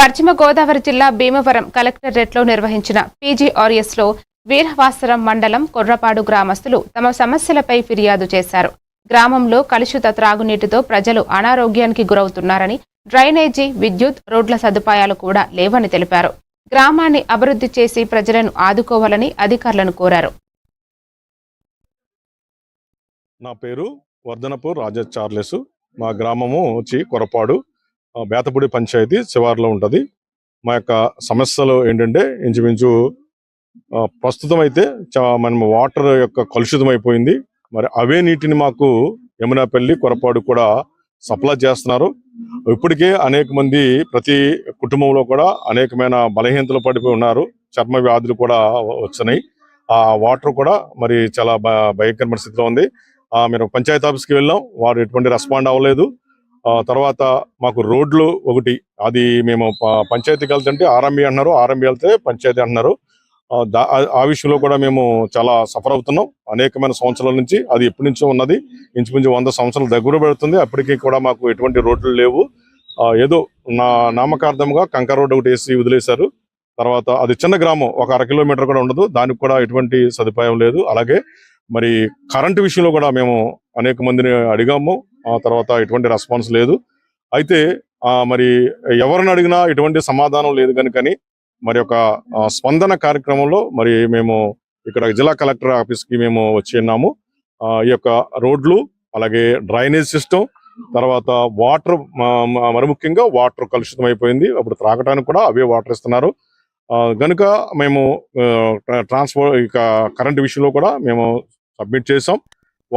పశ్చిమ గోదావరి జిల్లా భీమవరం కలెక్టరేట్లో నిర్వహించిన పీజీఆర్ఎస్లో వీరవాసరం మండలం కొర్రపాడు గ్రామస్తులు తమ సమస్యలపై ఫిర్యాదు చేశారు. గ్రామంలో కలుషిత త్రాగునీటితో ప్రజలు అనారోగ్యానికి గురవుతున్నారని, డ్రైనేజీ, విద్యుత్, రోడ్ల సదుపాయాలు కూడా లేవని తెలిపారు. గ్రామాన్ని అభివృద్ధి చేసి ప్రజలను ఆదుకోవాలని అధికారులను కోరారు. నా పేరు వర్ధనపు రాజా చార్లెస్. మా గ్రామము వచ్చి కొరపాడు, బేతపూడి పంచాయతీ శివారులో ఉంటుంది. మా యొక్క సమస్యలు ఏంటంటే ఇంచుమించు ప్రస్తుతం అయితే మనం వాటర్ యొక్క కలుషితం అయిపోయింది. మరి అవే నీటిని మాకు యమునాపల్లి, కొరపాడు కూడా సప్లై చేస్తున్నారు. ఇప్పటికే అనేక మంది ప్రతి కుటుంబంలో కూడా అనేకమైన బలహీనతలు పడిపోయి ఉన్నారు. చర్మ వ్యాధులు కూడా వచ్చినాయి. ఆ వాటర్ కూడా మరి చాలా భయంకరమైన స్థితిలో ఉంది. మీరు పంచాయతీ ఆఫీస్కి వెళ్ళాం, వారు ఎటువంటి రెస్పాండ్ అవ్వలేదు. తర్వాత మాకు రోడ్లు ఒకటి, అది మేము పంచాయతీకి వెళ్తుంటే ఆర్ఎంబి అంటున్నారు, ఆర్ఎంబి వెళ్తే పంచాయతీ అంటున్నారు. ఆ విషయంలో కూడా మేము చాలా సఫర్ అవుతున్నాం అనేకమైన సంవత్సరాల నుంచి. అది ఎప్పటి నుంచో ఉన్నది, ఇంచుమించు 100 సంవత్సరాలు దగ్గర పెడుతుంది. అప్పటికీ కూడా మాకు ఎటువంటి రోడ్లు లేవు. ఏదో నామకార్థంగా కంకర్ రోడ్డు ఒకటి వేసి వదిలేశారు. తర్వాత అది చిన్న గ్రామం, ఒక 1/2 కిలోమీటర్ కూడా ఉండదు, దానికి కూడా ఎటువంటి సదుపాయం లేదు. అలాగే మరి కరెంటు విషయంలో కూడా మేము అనేక మందిని అడిగాము, తర్వాత ఎటువంటి రెస్పాన్స్ లేదు. అయితే మరి ఎవరిని అడిగినా ఎటువంటి సమాధానం లేదు కనుకని మరి ఒక స్పందన కార్యక్రమంలో మరి మేము ఇక్కడ జిల్లా కలెక్టర్ ఆఫీస్కి మేము వచ్చి ఉన్నాము. ఈ యొక్క రోడ్లు, అలాగే డ్రైనేజ్ సిస్టమ్, తర్వాత వాటర్, మరి ముఖ్యంగా వాటర్ కలుషితం అయిపోయింది. అప్పుడు త్రాగటానికి కూడా అవే వాటర్ ఇస్తున్నారు కనుక మేము ట్రాన్స్పోర్ట్, ఇక కరెంటు విషయంలో కూడా మేము సబ్మిట్ చేసాం.